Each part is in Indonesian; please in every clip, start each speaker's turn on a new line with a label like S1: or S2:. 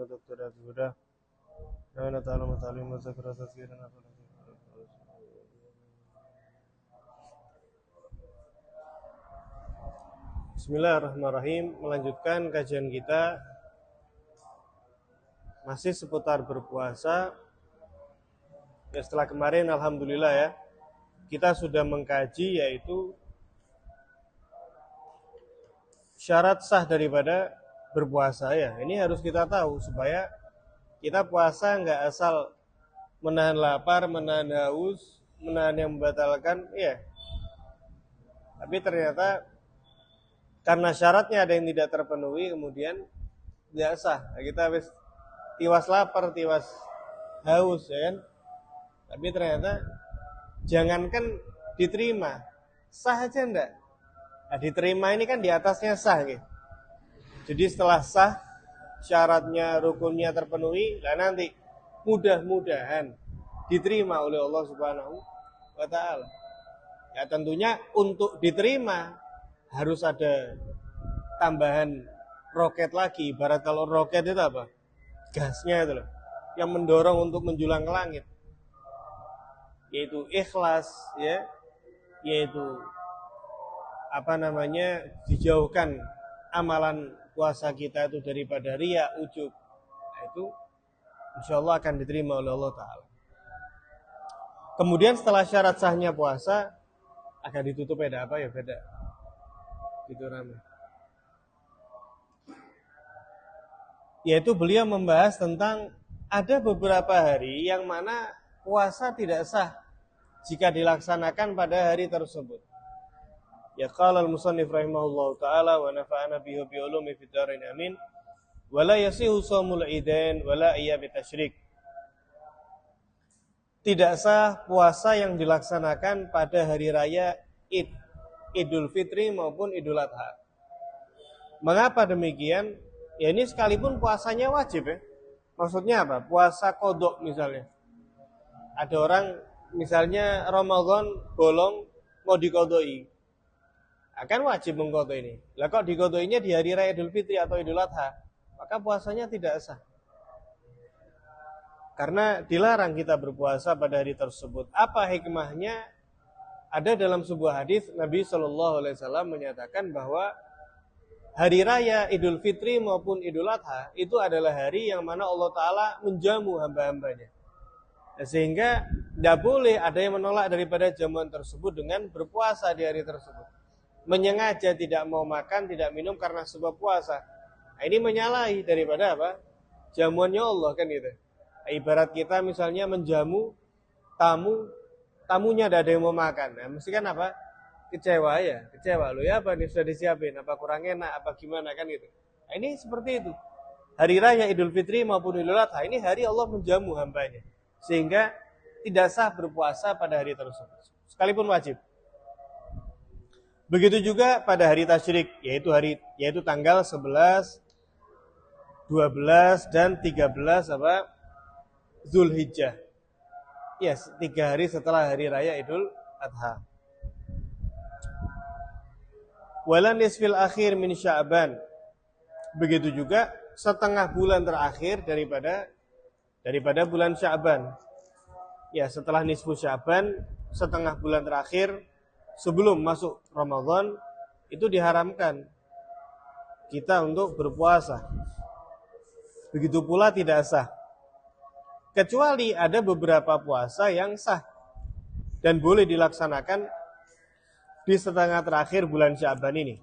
S1: دكتور الهدى نحن نتعلم تعليم وذكر تذكيرنا Bismillahirrahmanirrahim. Melanjutkan kajian kita masih seputar berpuasa. Ya, setelah kemarin alhamdulillah ya, kita sudah mengkaji yaitu syarat sah daripada berpuasa ya. Ini harus kita tahu supaya kita puasa nggak asal menahan lapar, menahan haus, menahan yang membatalkan ya. Tapi ternyata karena syaratnya ada yang tidak terpenuhi, kemudian tidak sah. Nah, kita habis tiwas lapar, tiwas haus, ya kan? Tapi ternyata jangankan diterima, sah aja enggak. Nah, diterima ini kan di atasnya sah, gitu. Jadi setelah sah, syaratnya, rukunnya terpenuhi, lah nanti mudah-mudahan diterima oleh Allah Subhanahu wa Ta'ala. Ya tentunya untuk diterima harus ada tambahan roket lagi. Ibarat kalau roket itu apa? Gasnya itu loh, yang mendorong untuk menjulang ke langit. Yaitu ikhlas ya, yaitu dijauhkan amalan puasa kita itu daripada riya, ujub. Nah, itu insyaallah akan diterima oleh Allah Ta'ala. Kemudian setelah syarat sahnya puasa akan ditutup beda apa ya beda. Gitu ramai. Yaitu beliau membahas tentang ada beberapa hari yang mana puasa tidak sah jika dilaksanakan pada hari tersebut. Ya qala al-musannif rahimahullahu taala wa nafa'ana bihi bi ulumi fid dharain amin. Wala yasihu shaumul idain wala ayyam tasyrik. Tidak sah puasa yang dilaksanakan pada hari raya Id, Idul Fitri maupun Idul Adha. Mengapa demikian? Ya ini sekalipun puasanya wajib ya. Maksudnya apa? Puasa qodok misalnya. Ada orang misalnya Ramadan bolong mau diqodoi. Akan wajib mengqodoi ini. Lah kok diqodoinya di hari raya Idul Fitri atau Idul Adha? Maka puasanya tidak sah. Karena dilarang kita berpuasa pada hari tersebut. Apa hikmahnya? Ada dalam sebuah hadis Nabi Shallallahu Alaihi Wasallam menyatakan bahwa hari raya Idul Fitri maupun Idul Adha itu adalah hari yang mana Allah Taala menjamu hamba-hambanya. Sehingga tidak boleh ada yang menolak daripada jamuan tersebut dengan berpuasa di hari tersebut. Menyengaja tidak mau makan, tidak minum karena sebab puasa. Nah, ini menyalahi daripada apa? Jamuannya Allah kan gitu. Ibarat kita misalnya menjamu tamunya ada yang mau makan. Nah, mesti kan apa? Kecewa ya, kecewa. Loh ya apa nih sudah disiapin? Apa kurang enak? Apa gimana kan gitu. Nah, ini seperti itu. Hari raya Idul Fitri maupun Idul Adha ini hari Allah menjamu hambanya. Sehingga tidak sah berpuasa pada hari tersebut. Sekalipun wajib. Begitu juga pada hari tasyrik, yaitu tanggal 11, 12 dan 13 Zulhijjah. Yes, 3 hari setelah hari raya Idul Adha. Wala nisfil akhir min Sya'ban. Begitu juga setengah bulan terakhir daripada bulan Sya'ban. Ya, setelah nisfu Sya'ban, setengah bulan terakhir sebelum masuk Ramadan itu diharamkan kita untuk berpuasa. Begitu pula tidak sah. Kecuali ada beberapa puasa yang sah dan boleh dilaksanakan di setengah terakhir bulan Sya'ban ini.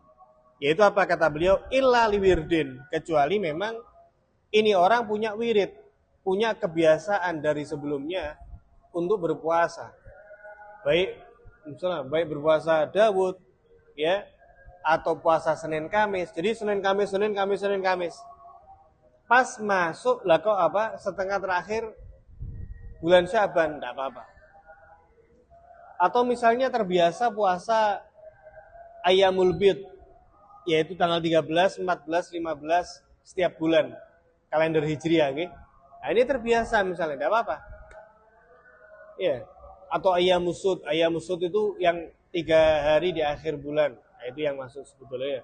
S1: Yaitu apa kata beliau? Illa liwirdin. Kecuali memang ini orang punya wirid, punya kebiasaan dari sebelumnya untuk berpuasa. Baik berpuasa Dawud, ya, atau puasa Senin Kamis. Jadi Senin Kamis. Pas masuk lah kok apa? Setengah terakhir bulan Sya'ban, enggak apa-apa. Atau misalnya terbiasa puasa Ayyamul Bid, yaitu tanggal 13, 14, 15 setiap bulan kalender Hijriah, okay? Nah, ini terbiasa misalnya, enggak apa-apa. Ya. Atau Ayyamusud itu yang 3 hari di akhir bulan. Nah, itu yang masuk sebetulnya.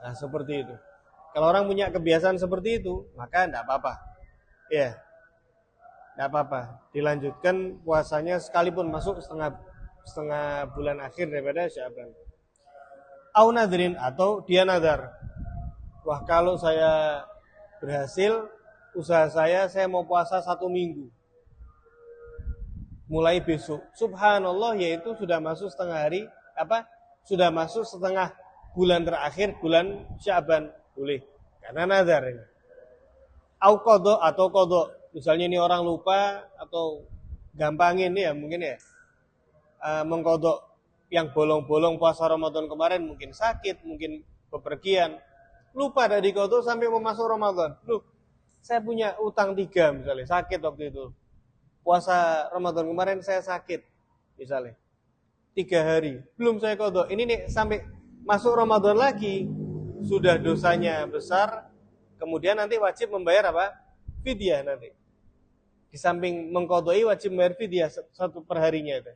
S1: Nah, seperti itu. Kalau orang punya kebiasaan seperti itu, maka tidak apa-apa. Ya, tidak apa-apa. Dilanjutkan puasanya sekalipun masuk setengah bulan akhir daripada Sya'ban. Au nadrin, atau dia nadar. Wah, kalau saya berhasil usaha saya mau puasa 1 minggu. Mulai besok. Subhanallah, yaitu sudah masuk sudah masuk setengah bulan terakhir bulan Sya'ban. Boleh. Karena nazar ini. Au qadha, atau qadha. Misalnya ini orang lupa atau gampangin ya mungkin ya. Mengqadha yang bolong-bolong puasa Ramadan kemarin, mungkin sakit, mungkin bepergian. Lupa dari qadha sampai mau masuk Ramadan. Loh, saya punya utang 3 misalnya, sakit waktu itu. Puasa Ramadan kemarin saya sakit misalnya. 3 hari, belum saya qadha. Ini nih sampai masuk Ramadan lagi, sudah dosanya besar, kemudian nanti wajib membayar apa? Fidyah nanti. Di samping mengqadai wajib membayar fidyah 1 perharinya itu.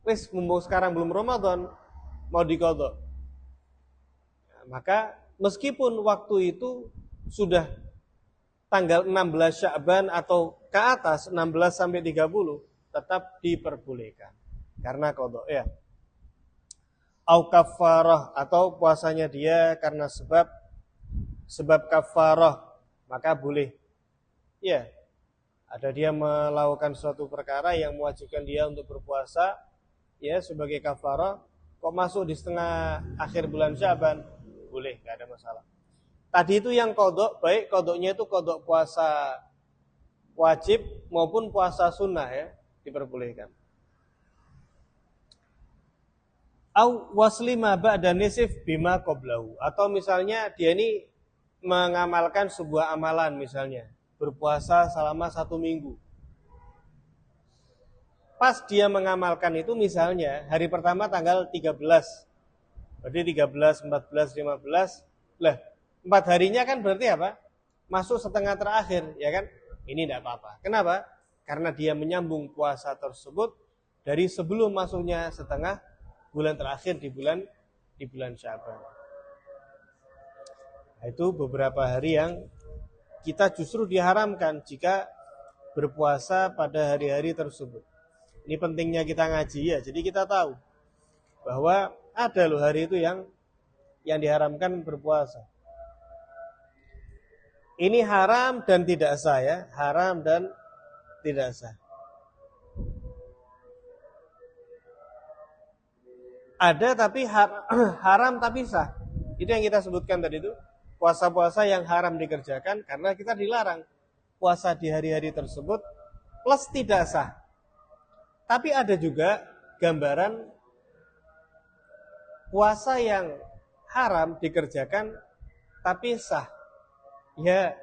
S1: Wis mumpung sekarang belum Ramadan, mau diqadha. Nah, maka meskipun waktu itu sudah tanggal 16 Sya'ban atau ke atas 16 sampai 30, tetap diperbolehkan karena qadha ya. Au kafarah, atau puasanya dia karena sebab kafarah, maka boleh. Ya. Ada dia melakukan suatu perkara yang mewajibkan dia untuk berpuasa ya sebagai kafarah, kok masuk di setengah akhir bulan Sya'ban, boleh, enggak ada masalah. Tadi itu yang qadha, baik qadhanya itu qadha puasa wajib maupun puasa sunnah ya, diperbolehkan. Au waslima ba'da nisif bima qablahu, atau misalnya dia ini mengamalkan sebuah amalan, misalnya berpuasa selama 1 minggu. Pas dia mengamalkan itu misalnya hari pertama tanggal 13. Berarti 13, 14, 15. Lah, 4 harinya kan berarti apa? Masuk setengah terakhir, ya kan? Ini tidak apa-apa. Kenapa? Karena dia menyambung puasa tersebut dari sebelum masuknya setengah bulan terakhir di bulan Sya'ban. Itu beberapa hari yang kita justru diharamkan jika berpuasa pada hari-hari tersebut. Ini pentingnya kita ngaji ya. Jadi kita tahu bahwa ada loh hari itu yang diharamkan berpuasa. Ini haram dan tidak sah ya. Haram dan tidak sah. Ada tapi haram tapi sah. Itu yang kita sebutkan tadi itu. Puasa-puasa yang haram dikerjakan karena kita dilarang puasa di hari-hari tersebut plus tidak sah. Tapi ada juga gambaran puasa yang haram dikerjakan tapi sah. Ya,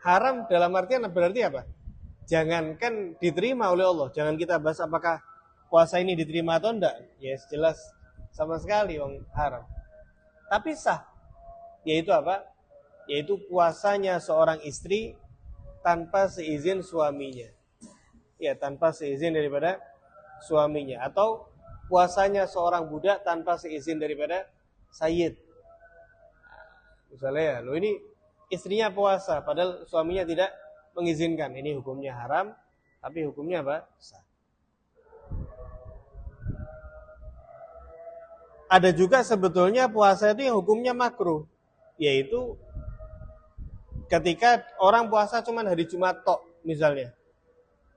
S1: haram dalam artian berarti apa? Jangankan diterima oleh Allah. Jangan kita bahas apakah puasa ini diterima atau enggak. Ya, jelas sama sekali wong haram. Tapi sah. Yaitu apa? Yaitu puasanya seorang istri tanpa seizin suaminya. Ya, tanpa seizin daripada suaminya, atau puasanya seorang budak tanpa seizin daripada sayyid. Misalnya ya, lo ini istrinya puasa padahal suaminya tidak mengizinkan. Ini hukumnya haram, tapi hukumnya apa? Sah. Ada juga sebetulnya puasa itu yang hukumnya makruh, yaitu ketika orang puasa cuma hari Jumat tok misalnya,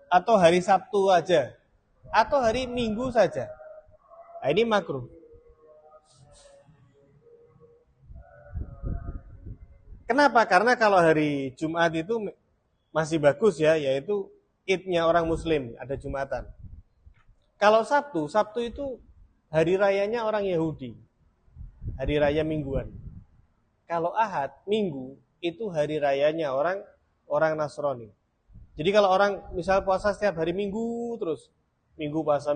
S1: atau hari Sabtu aja, atau hari Minggu saja. Nah, ini makruh. Kenapa? Karena kalau hari Jumat itu masih bagus ya, yaitu idnya orang Muslim, ada Jumatan. Kalau Sabtu itu hari rayanya orang Yahudi, hari raya mingguan. Kalau Ahad, Minggu, itu hari rayanya orang Nasrani. Jadi kalau orang misal puasa setiap hari Minggu terus, Minggu puasa,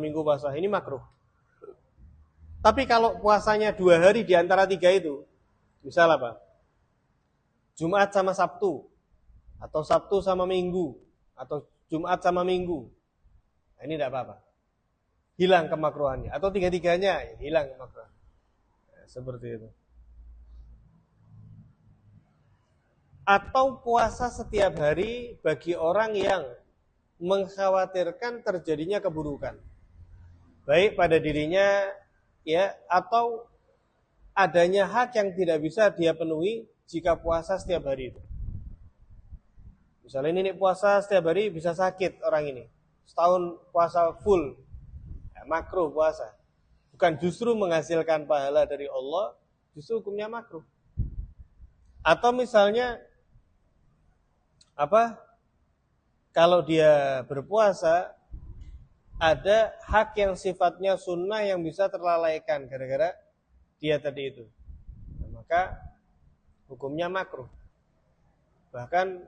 S1: ini makruh. Tapi kalau puasanya 2 hari di antara 3 itu, misal apa? Jumat sama Sabtu, atau Sabtu sama Minggu, atau Jumat sama Minggu. Nah, ini tidak apa-apa. Hilang kemakruhannya. Atau 3-3-nya hilang kemakruhan. Nah, seperti itu. atau puasa setiap hari bagi orang yang mengkhawatirkan terjadinya keburukan, baik pada dirinya ya atau adanya hak yang tidak bisa dia penuhi jika puasa setiap hari itu. Misalnya ini puasa setiap hari bisa sakit orang ini, setahun puasa full, ya, makruh puasa. Bukan justru menghasilkan pahala dari Allah, justru hukumnya makruh. Atau misalnya apa? Kalau dia berpuasa ada hak yang sifatnya sunnah yang bisa terlalaikan gara-gara dia tadi itu. Nah, maka hukumnya makruh. Bahkan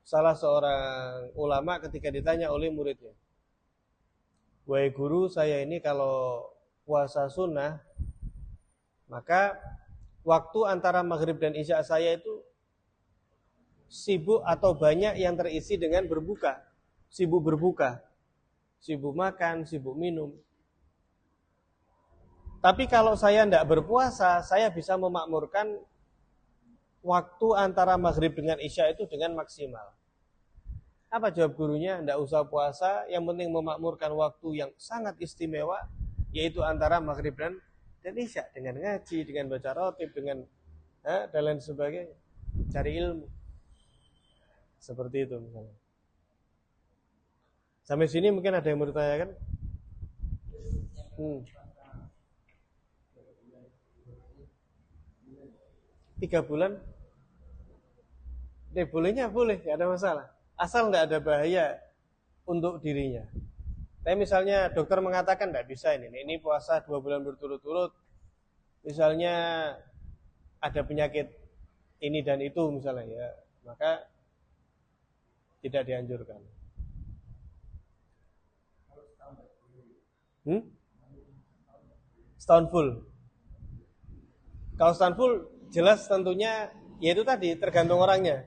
S1: salah seorang ulama ketika ditanya oleh muridnya, "Wahai guru, saya ini kalau puasa sunnah, maka waktu antara maghrib dan isya saya itu sibuk atau banyak yang terisi dengan berbuka, sibuk berbuka, sibuk makan, sibuk minum. Tapi kalau saya tidak berpuasa, saya bisa memakmurkan waktu antara maghrib dengan isya itu dengan maksimal." Apa jawab gurunya? Tidak usah puasa, yang penting memakmurkan waktu yang sangat istimewa, yaitu antara maghrib dan isya, dengan ngaji, dengan baca rotib, dengan dan lain sebagainya, cari ilmu. Seperti itu misalnya. Sampai sini mungkin ada yang mau ditanyakan? 3 bulan? Bolehnya boleh, tidak ada masalah. Asal tidak ada bahaya untuk dirinya. Tapi misalnya dokter mengatakan tidak bisa ini puasa 2 bulan berturut-turut. Misalnya ada penyakit ini dan itu misalnya ya, maka tidak dianjurkan. Setahun full. Kalau setahun full jelas tentunya yaitu tadi tergantung orangnya.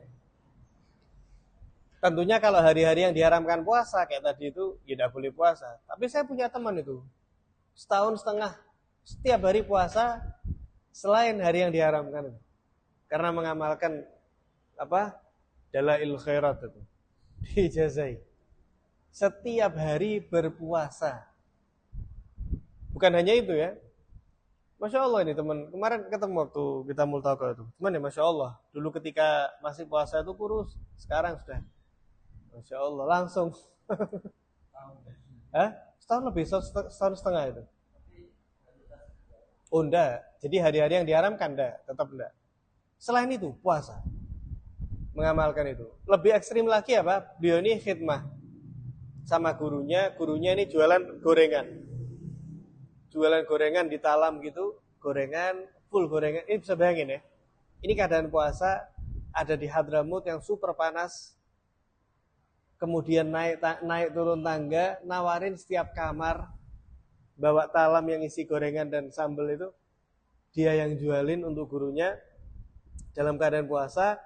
S1: Tentunya kalau hari-hari yang diharamkan puasa kayak tadi itu tidak boleh puasa. Tapi saya punya teman itu setahun setengah setiap hari puasa selain hari yang diharamkan, karena mengamalkan apa dalail khairat itu dijazai setiap hari berpuasa. Bukan hanya itu ya, Masya Allah ini teman kemarin ketemu waktu kita multaqah itu, cuman ya Masya Allah dulu ketika masih puasa itu kurus, sekarang sudah Masya Allah langsung setahun lebih, setahun setengah itu. Oh enggak, jadi hari-hari yang diharamkan enggak, tetap enggak. Selain itu puasa, mengamalkan itu. Lebih ekstrim lagi apa? Beliau ini khidmah sama gurunya ini jualan gorengan. Jualan gorengan di Talam gitu, gorengan, full gorengan. Ini bisa bayangin ya. Ini keadaan puasa, ada di Hadramut yang super panas. Kemudian naik turun tangga, nawarin setiap kamar, bawa talam yang isi gorengan dan sambal itu, dia yang jualin untuk gurunya. Dalam keadaan puasa,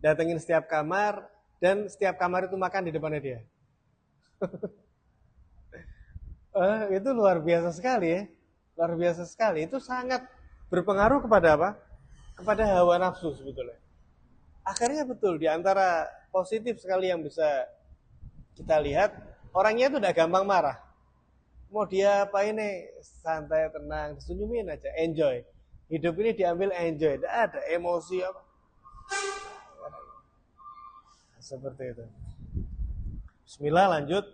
S1: datengin setiap kamar, dan setiap kamar itu makan di depannya dia. Itu luar biasa sekali ya. Luar biasa sekali. Itu sangat berpengaruh kepada apa? Kepada hawa nafsu sebetulnya. Akhirnya betul, di antara positif sekali yang bisa kita lihat, orangnya itu udah gampang marah. Mau dia apa ini, santai, tenang, senyumin aja, enjoy. Hidup ini diambil enjoy, tidak ada emosi apa. Seperti itu. Bismillah, lanjut.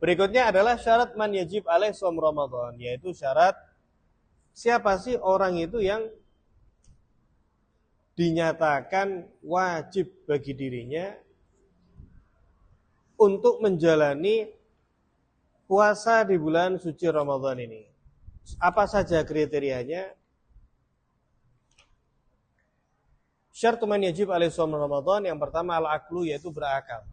S1: Berikutnya adalah syarat man yajib alaih shaum Ramadan, yaitu syarat siapa sih orang itu yang dinyatakan wajib bagi dirinya untuk menjalani puasa di bulan suci Ramadan ini. Apa saja kriterianya? Syarat man yajib alaih shaum Ramadan, yang pertama al-aqlu, yaitu berakal.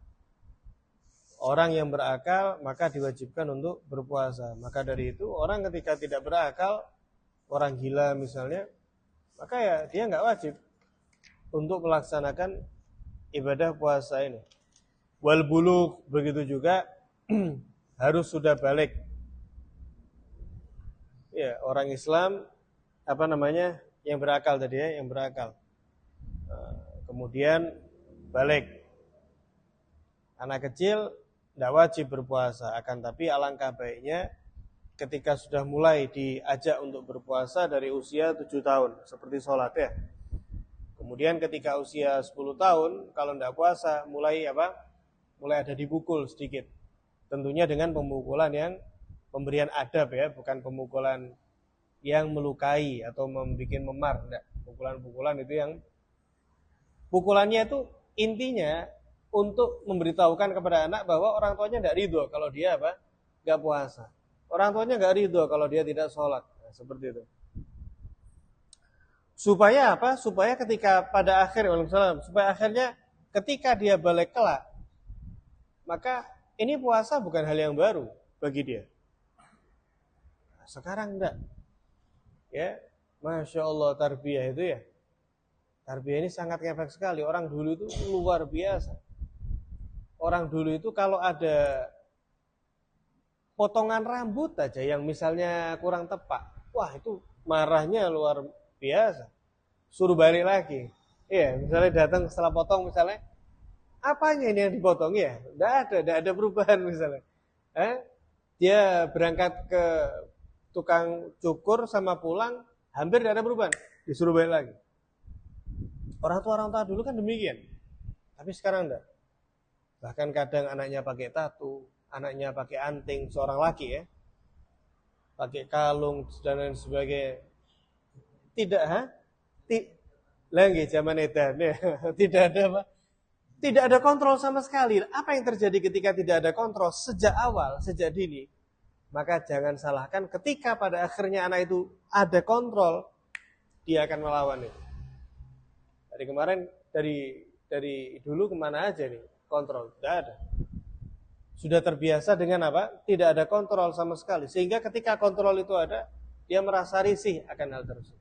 S1: Orang yang berakal maka diwajibkan untuk berpuasa. Maka dari itu orang ketika tidak berakal, orang gila misalnya, maka ya dia nggak wajib untuk melaksanakan ibadah puasa ini. Wal bulugh, begitu juga harus sudah balik. Ya, orang Islam yang berakal tadi ya, yang berakal. kemudian balik. Anak kecil tidak wajib berpuasa, akan tapi alangkah baiknya ketika sudah mulai diajak untuk berpuasa dari usia 7 tahun, seperti sholat ya. Kemudian ketika usia 10 tahun, kalau tidak puasa, mulai ada dipukul sedikit. Tentunya dengan pemukulan yang pemberian adab ya, bukan pemukulan yang melukai atau membuat memar. Enggak. Pukulan-pukulan itu yang pukulannya itu intinya untuk memberitahukan kepada anak bahwa orang tuanya tidak ridho kalau dia nggak puasa. Orang tuanya nggak ridho kalau dia tidak sholat. Nah, seperti itu. Supaya apa? Supaya ketika pada akhirnya ketika dia balik kelak, maka ini puasa bukan hal yang baru bagi dia. Nah, sekarang enggak. Ya, Masya Allah tarbiyah itu ya. Tarbiyah ini sangat ngefek sekali. Orang dulu itu luar biasa. Orang dulu itu kalau ada potongan rambut aja yang misalnya kurang tepat, wah itu marahnya luar biasa. Suruh balik lagi. Iya, misalnya datang setelah potong misalnya, apanya ini yang dipotong ya? Tidak ada perubahan misalnya. Dia berangkat ke tukang cukur sama pulang, hampir tidak ada perubahan. Disuruh balik lagi. Orang tua dulu kan demikian. Tapi sekarang enggak. Bahkan kadang anaknya pakai tato, anaknya pakai anting, seorang laki ya. Pakai kalung dan lain sebagainya. Lagi zaman edan ya. Tidak ada kontrol sama sekali. Apa yang terjadi ketika tidak ada kontrol sejak awal, sejak dini? Maka jangan salahkan ketika pada akhirnya anak itu ada kontrol, dia akan melawan itu. Dari kemarin, dari dulu kemana aja nih kontrol? Tidak ada. Sudah terbiasa dengan apa? Tidak ada kontrol sama sekali. Sehingga ketika kontrol itu ada, dia merasa risih akan hal tersebut.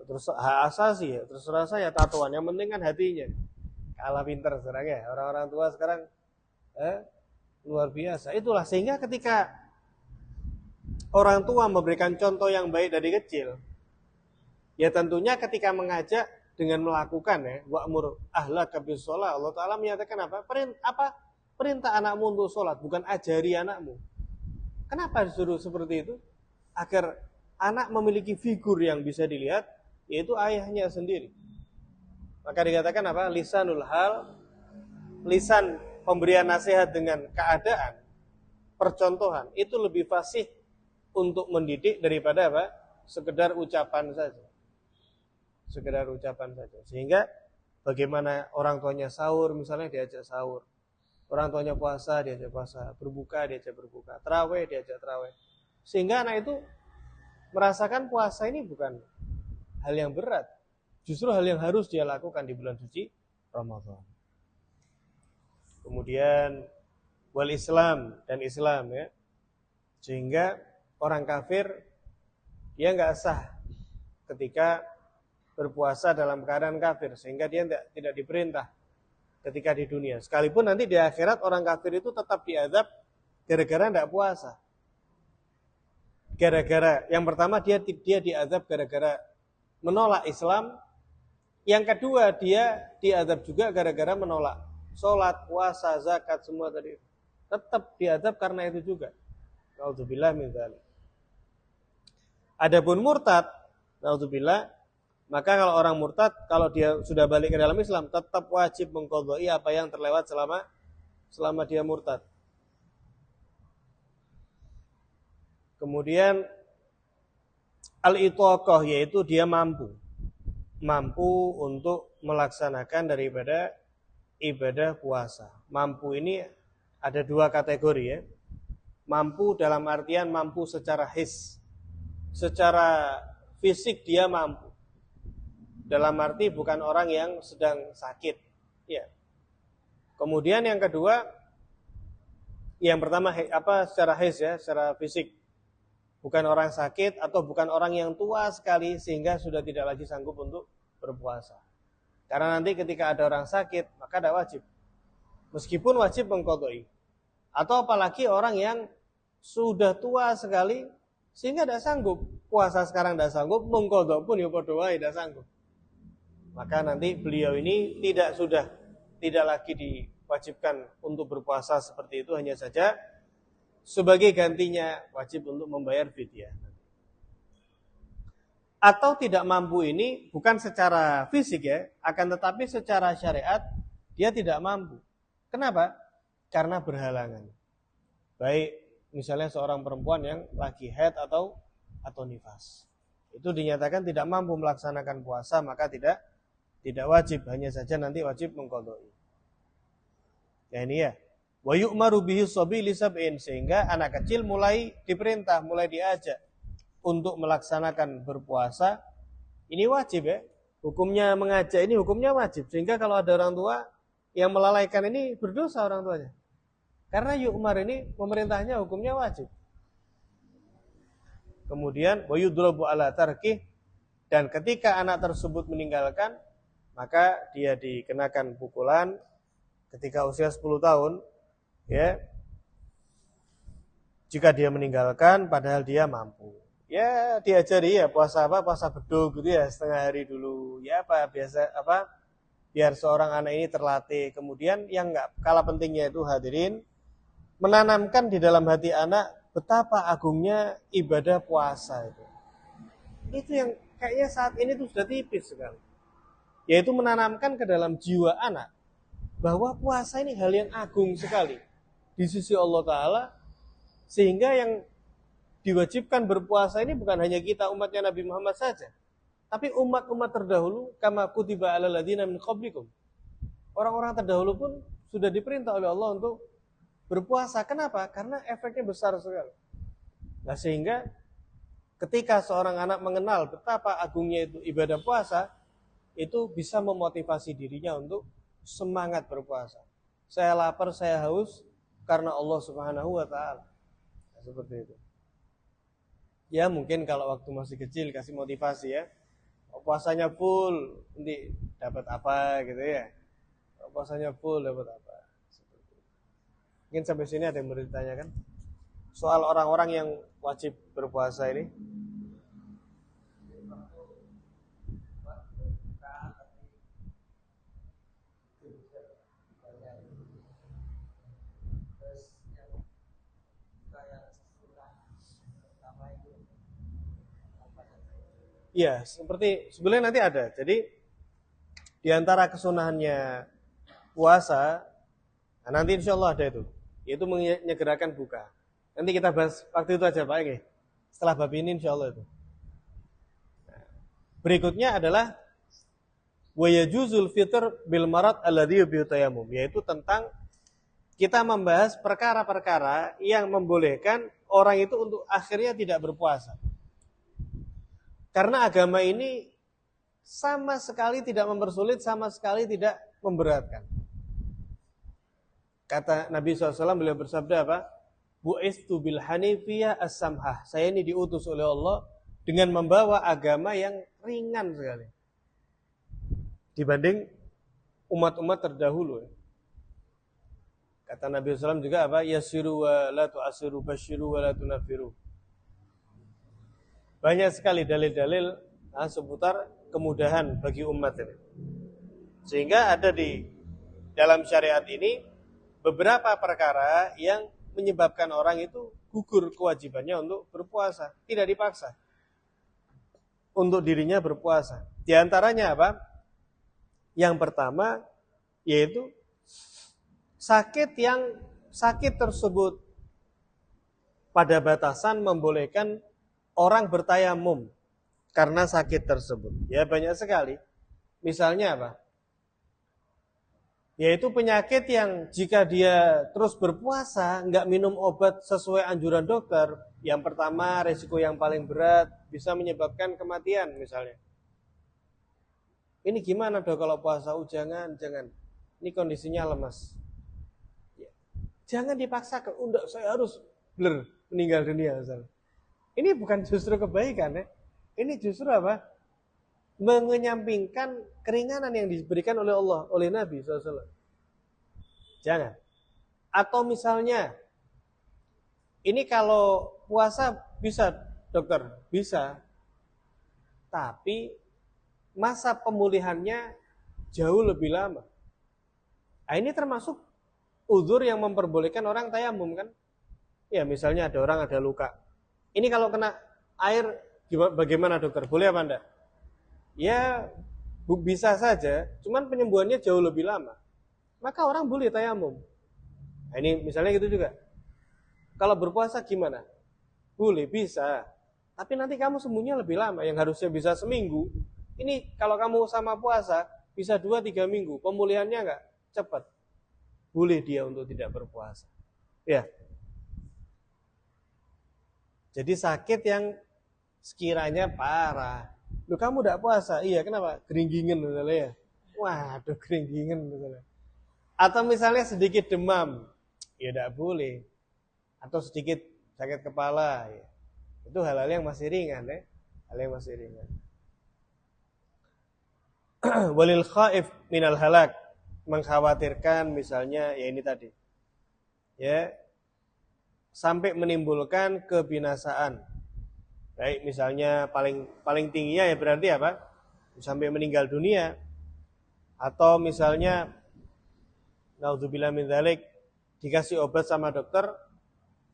S1: Terus hak asasi ya, terserah saya tatoan. Yang penting kan hatinya. Kalah pinter sekarang ya. Orang-orang tua sekarang luar biasa. Itulah sehingga ketika orang tua memberikan contoh yang baik dari kecil, ya tentunya ketika mengajak dengan melakukan ya, wa'mur ahlaka bis-shalah, Allah Ta'ala menyatakan apa? Perintah anakmu untuk sholat, bukan ajari anakmu. Kenapa disuruh seperti itu? Agar anak memiliki figur yang bisa dilihat, yaitu ayahnya sendiri. Maka dikatakan apa? Lisanul hal, lisan pemberian nasihat dengan keadaan, percontohan, itu lebih fasih untuk mendidik daripada apa? Sekedar ucapan saja. Sekedar ucapan saja. Sehingga bagaimana orang tuanya sahur, misalnya diajak sahur. Orang tuanya puasa, diajak puasa. Berbuka, diajak berbuka. Tarawih, diajak tarawih. Sehingga anak itu merasakan puasa ini bukan hal yang berat. Justru hal yang harus dia lakukan di bulan suci Ramadan. Kemudian wal Islam dan Islam ya. Sehingga orang kafir dia nggak sah ketika berpuasa dalam keadaan kafir, sehingga dia tidak diperintah ketika di dunia. Sekalipun nanti di akhirat orang kafir itu tetap diazab gara-gara tidak puasa. Gara-gara yang pertama dia diazab gara-gara menolak Islam. Yang kedua dia diazab juga gara-gara menolak sholat, puasa, zakat semua tadi. Tetap diazab karena itu juga. Nauzubillah min dzalik. Adapun murtad, nauzubillah, maka kalau orang murtad, kalau dia sudah balik ke dalam Islam, tetap wajib mengqadai apa yang terlewat selama dia murtad. Kemudian al-itaqah, yaitu dia mampu untuk melaksanakan daripada ibadah puasa. Mampu ini ada dua kategori ya. Mampu dalam artian mampu secara his, secara fisik dia mampu. Dalam arti bukan orang yang sedang sakit. Ya. Kemudian yang kedua, yang pertama secara his ya, secara fisik. Bukan orang sakit atau bukan orang yang tua sekali sehingga sudah tidak lagi sanggup untuk berpuasa. Karena nanti ketika ada orang sakit, maka tidak wajib. Meskipun wajib mengqadai. Atau apalagi orang yang sudah tua sekali sehingga tidak sanggup. Puasa sekarang tidak sanggup, mengqadha pun ya padha wae tidak sanggup. maka nanti beliau ini tidak lagi diwajibkan untuk berpuasa seperti itu, hanya saja sebagai gantinya wajib untuk membayar fidyah. Atau tidak mampu ini bukan secara fisik ya, akan tetapi secara syariat dia tidak mampu. Kenapa? Karena berhalangan. Baik misalnya seorang perempuan yang lagi haid atau nifas. Itu dinyatakan tidak mampu melaksanakan puasa, maka tidak wajib, hanya saja nanti wajib mengqadai. Ya ini ya. Wa yu'maru bihi shabi li sab'in, sehingga anak kecil mulai diperintah, mulai diajak untuk melaksanakan berpuasa. Ini wajib ya. Hukumnya mengajak ini hukumnya wajib, sehingga kalau ada orang tua yang melalaikan ini berdosa orang tuanya. Karena yu'mar ini pemerintahnya hukumnya wajib. Kemudian wa yudrabu ala tarkih, dan ketika anak tersebut meninggalkan, maka dia dikenakan pukulan ketika usia 10 tahun ya. Jika dia meninggalkan padahal dia mampu. Ya diajari ya puasa puasa beduk gitu ya, setengah hari dulu. Ya biar seorang anak ini terlatih. Kemudian yang enggak kalah pentingnya itu hadirin, menanamkan di dalam hati anak betapa agungnya ibadah puasa itu. Itu yang kayaknya saat ini tuh sudah tipis sekali. Yaitu menanamkan ke dalam jiwa anak bahwa puasa ini hal yang agung sekali di sisi Allah Ta'ala, sehingga yang diwajibkan berpuasa ini bukan hanya kita umatnya Nabi Muhammad saja, tapi umat-umat terdahulu, kama kutiba alal ladzina min qablikum. Orang-orang terdahulu pun sudah diperintah oleh Allah untuk berpuasa. Kenapa? Karena efeknya besar sekali. Nah, sehingga ketika seorang anak mengenal betapa agungnya itu ibadah puasa, itu bisa memotivasi dirinya untuk semangat berpuasa. Saya lapar, saya haus karena Allah Subhanahu wa taala. Nah, seperti itu. Ya, mungkin kalau waktu masih kecil kasih motivasi ya. Puasanya full, nanti dapat apa gitu ya. Puasanya full dapat apa. Mungkin sampai sini ada yang mau ditanyakan? Soal orang-orang yang wajib berpuasa ini. Ya, seperti sebenarnya nanti ada. Jadi di antara kesunahannya puasa, nah nanti insya Allah ada itu, yaitu menyegerakan buka. Nanti kita bahas waktu itu aja Pak Ege. Setelah bab ini insya Allah itu. Nah, berikutnya adalah wa yajuzul fitr bil marad alladhi yubihu tayammum, yaitu tentang kita membahas perkara-perkara yang membolehkan orang itu untuk akhirnya tidak berpuasa. Karena agama ini sama sekali tidak mempersulit, sama sekali tidak memberatkan. Kata Nabi SAW, beliau bersabda apa? Bu'istu bil hanifiyah as-samhah. Saya ini diutus oleh Allah dengan membawa agama yang ringan sekali dibanding umat-umat terdahulu. Kata Nabi SAW juga apa? Yasiru wa la tu'asiru, basyiru wa la tunafiru. Banyak sekali dalil-dalil seputar kemudahan bagi umat ini. Sehingga ada di dalam syariat ini beberapa perkara yang menyebabkan orang itu gugur kewajibannya untuk berpuasa, tidak dipaksa untuk dirinya berpuasa. Di antaranya apa? Yang pertama yaitu sakit tersebut pada batasan membolehkan orang bertayamum karena sakit tersebut. Ya banyak sekali. Misalnya apa? Yaitu penyakit yang jika dia terus berpuasa, nggak minum obat sesuai anjuran dokter, yang pertama resiko yang paling berat bisa menyebabkan kematian misalnya. Ini gimana dok kalau puasa? Jangan. Ini kondisinya lemas. Ya. Jangan dipaksakan. Enggak, saya harus meninggal dunia misalnya. Ini bukan justru kebaikan ya. Ini justru apa? Mengenyampingkan keringanan yang diberikan oleh Allah, oleh Nabi SAW. Jangan. Atau misalnya, ini kalau puasa bisa dokter, bisa. Tapi masa pemulihannya jauh lebih lama. Nah, ini termasuk uzur yang memperbolehkan orang tayamum kan? Ya, misalnya ada orang ada luka. Ini kalau kena air bagaimana dokter? Boleh apa enggak? Ya, bisa saja, cuman penyembuhannya jauh lebih lama. Maka orang boleh tayamum. Nah, ini misalnya gitu juga. Kalau berpuasa gimana? Boleh, bisa. Tapi nanti kamu sembuhnya lebih lama. Yang harusnya bisa seminggu, ini kalau kamu sama puasa, bisa 2-3 minggu. Pemulihannya enggak cepat. Boleh dia untuk tidak berpuasa. Ya. Jadi sakit yang sekiranya parah. Loh, kamu tidak puasa? Iya, kenapa? Keringgingan misalnya ya. Waduh, keringgingan misalnya. Atau misalnya sedikit demam. Ya tidak boleh. Atau sedikit sakit kepala. Ya. Itu hal-hal yang masih ringan ya. Hal yang masih ringan. Walil khaif minal halak. Mengkhawatirkan misalnya, ya ini tadi. Ya, sampai menimbulkan kebinasaan. Baik, misalnya paling tingginya ya berarti apa? Sampai meninggal dunia. Atau misalnya naudzubillah min dzalik, dikasih obat sama dokter.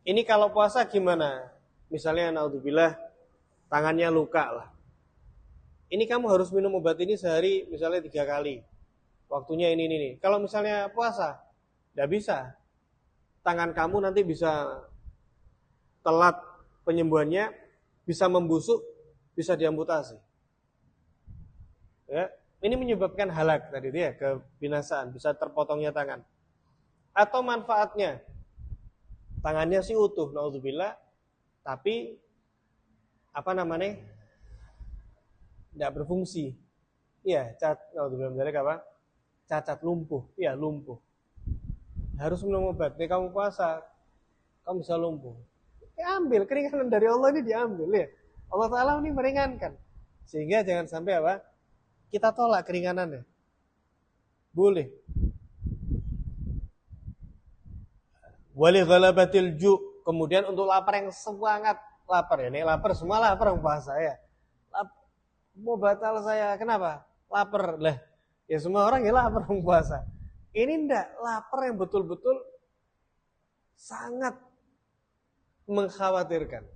S1: Ini kalau puasa gimana? Misalnya naudzubillah tangannya luka lah. Ini kamu harus minum obat ini sehari misalnya 3 kali. Waktunya ini. Kalau misalnya puasa, tidak bisa. Tangan kamu nanti bisa telat penyembuhannya, bisa membusuk, bisa diamputasi. Ya, ini menyebabkan halak tadi ya, kebinasaan, bisa terpotongnya tangan. Atau manfaatnya, tangannya sih utuh, naudzubillah, tapi tidak berfungsi. Iya, naudzubillah, cacat lumpuh, ya lumpuh. Harus minum obat. Nih kamu puasa, kamu bisa lumpuh. Ambil keringanan dari Allah ini diambil ya. Allah Ta'ala ini meringankan. Sehingga jangan sampai kita tolak keringanannya. Boleh. Wali ghalabatil ju'. Kemudian untuk lapar yang sangat lapar ya. Ini lapar, semua lapar yang puasa ya. Mau batal saya, kenapa? Lapar lah. Ya semua orang ya lapar yang puasa. Ini enggak, lapar yang betul-betul sangat mengkhawatirkan.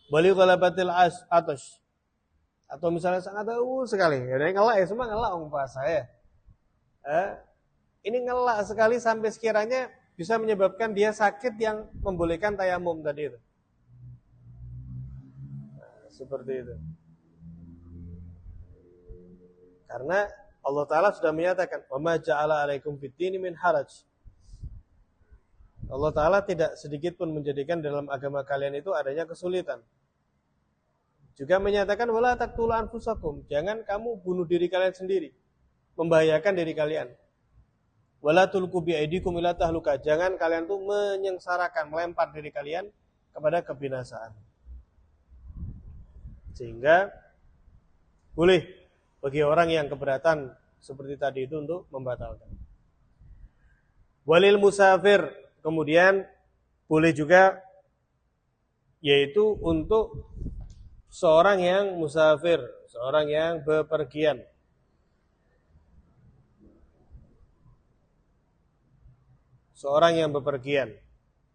S1: Wali ghalabatil atash. Atau misalnya sangat sekali. Ya ngelak ya, semua ngelak orang puasa ya. Ini ngelak sekali sampai sekiranya bisa menyebabkan dia sakit yang membolehkan tayamum tadi itu. Nah, seperti itu. Karena Allah Ta'ala sudah menyatakan, "Wa ma ja'ala 'alaikum fid-dini min haraj." Allah Ta'ala tidak sedikit pun menjadikan dalam agama kalian itu adanya kesulitan. Juga menyatakan, "Wala taqtulu anfusakum." Jangan kamu bunuh diri kalian sendiri, membahayakan diri kalian. "Wala tulqu bi'aidikum ila tahluka." Jangan kalian tuh menyengsarakan, melempar diri kalian kepada kebinasaan. Sehingga boleh bagi orang yang keberatan seperti tadi itu untuk membatalkan. Walil musafir, kemudian boleh juga yaitu untuk seorang yang musafir, seorang yang bepergian. Seorang yang bepergian,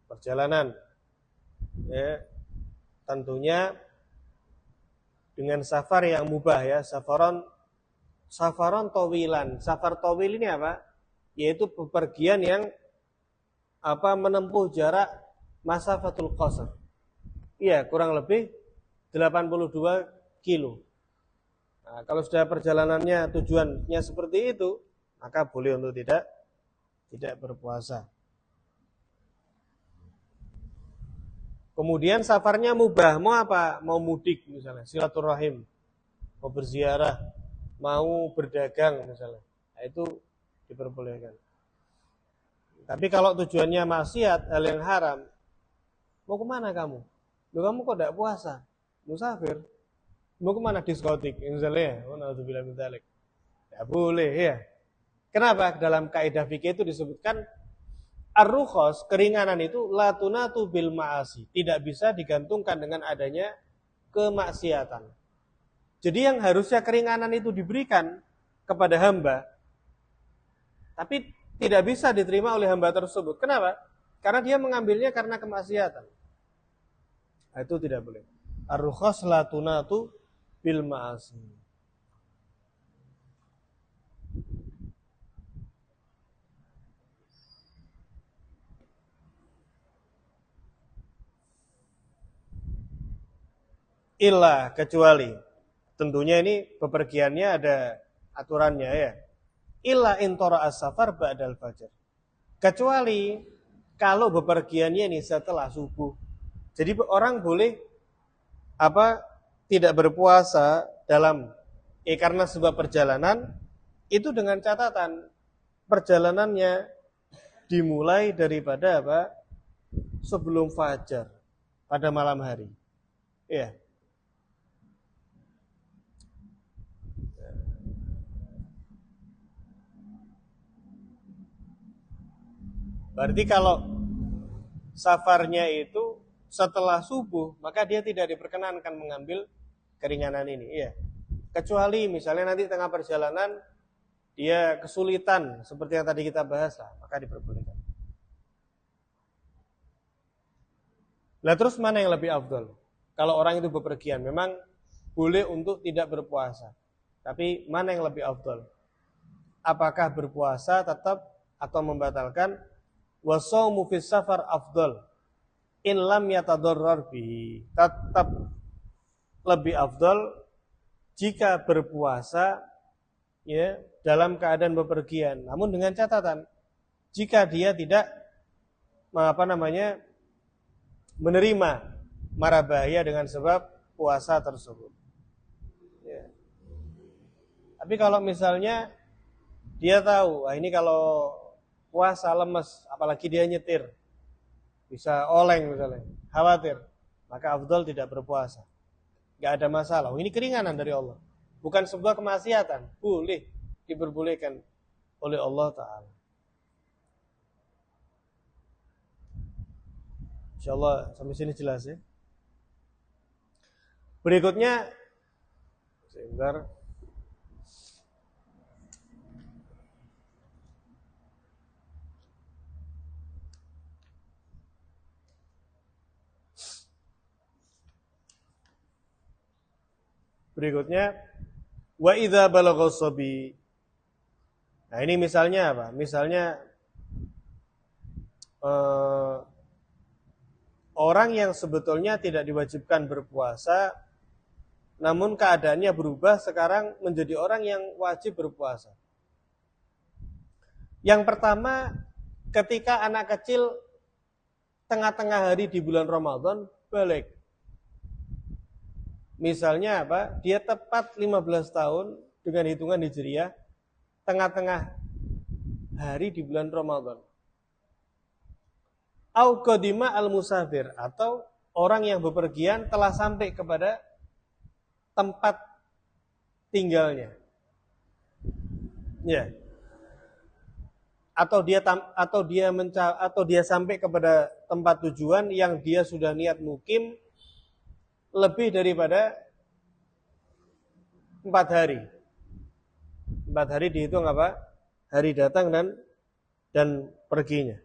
S1: perjalanan. Ya, tentunya dengan safar yang mubah ya, safaron tawilan. Safar tawil ini apa? Yaitu bepergian yang menempuh jarak masafatul qasr. Iya, kurang lebih 82 kilo. Nah, kalau sudah perjalanannya tujuannya seperti itu, maka boleh untuk tidak berpuasa. Kemudian safarnya mubah, mau apa? Mau mudik misalnya, silaturahim, mau berziarah, mau berdagang misalnya. Nah, itu diperbolehkan. Tapi kalau tujuannya maksiat, hal yang haram, mau kemana kamu? Loh, kamu kok tidak puasa? Musafir. Mau kemana? Diskotik misalnya. Naudzubillah min dzalik. Ya boleh ya. Kenapa? Dalam kaidah fikih itu disebutkan ar-rukhas, keringanan itu la tunatu bil ma'asi, tidak bisa digantungkan dengan adanya kemaksiatan. Jadi yang harusnya keringanan itu diberikan kepada hamba, tapi tidak bisa diterima oleh hamba tersebut. Kenapa? Karena dia mengambilnya karena kemaksiatan. Nah, itu tidak boleh. Ar-rukhas la tunatu bil ma'asi. Illa, kecuali. Tentunya ini bepergiannya ada aturannya ya. Illa intora as-safar ba'dal fajar. Kecuali kalau bepergiannya ini setelah subuh. Jadi orang boleh tidak berpuasa dalam karena sebuah perjalanan itu dengan catatan perjalanannya dimulai daripada sebelum fajar pada malam hari. Ya. Berarti kalau safarnya itu setelah subuh, maka dia tidak diperkenankan mengambil keringanan ini. Iya. Kecuali misalnya nanti tengah perjalanan dia kesulitan seperti yang tadi kita bahas lah, maka diperbolehkan. Lah terus mana yang lebih afdal? Kalau orang itu bepergian, memang boleh untuk tidak berpuasa. Tapi mana yang lebih afdal? Apakah berpuasa tetap atau membatalkan? Wa shaumu fis safar afdal in lam yatadarrar bihi. Tetap lebih afdal jika berpuasa ya dalam keadaan bepergian, namun dengan catatan jika dia tidak menerima mara bahaya dengan sebab puasa tersebut. Ya. Tapi kalau misalnya dia tahu, ini kalau puasa lemes, apalagi dia nyetir, bisa oleng misalnya, khawatir, maka afdal tidak berpuasa. Gak ada masalah. Ini keringanan dari Allah, bukan sebuah kemaksiatan, boleh diperbolehkan oleh Allah Ta'ala. Insyaallah sampai sini jelas ya. Berikutnya, sebentar. Berikutnya, wa idza balagha sabi. Nah, ini misalnya apa? Misalnya orang yang sebetulnya tidak diwajibkan berpuasa, namun keadaannya berubah sekarang menjadi orang yang wajib berpuasa. Yang pertama, ketika anak kecil tengah-tengah hari di bulan Ramadan balik. Misalnya apa? Dia tepat 15 tahun dengan hitungan Hijriah, tengah-tengah hari di bulan Ramadan. Au qadima al-musafir, atau orang yang bepergian telah sampai kepada tempat tinggalnya. Ya. Atau dia sampai kepada tempat tujuan yang dia sudah niat mukim lebih daripada 4 hari. 4 hari dihitung apa? Hari datang dan perginya.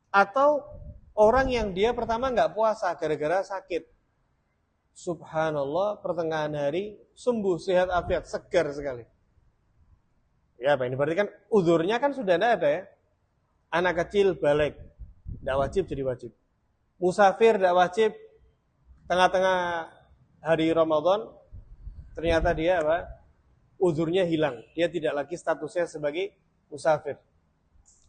S1: Atau orang yang dia pertama nggak puasa gara-gara sakit. Subhanallah, pertengahan hari sembuh, sehat afiat, segar sekali. Ya, apa ini berarti kan uzurnya kan sudah tidak ada ya. Anak kecil balik, tidak wajib jadi wajib. Musafir tidak wajib. Tengah-tengah hari Ramadan ternyata dia uzurnya hilang, dia tidak lagi statusnya sebagai musafir.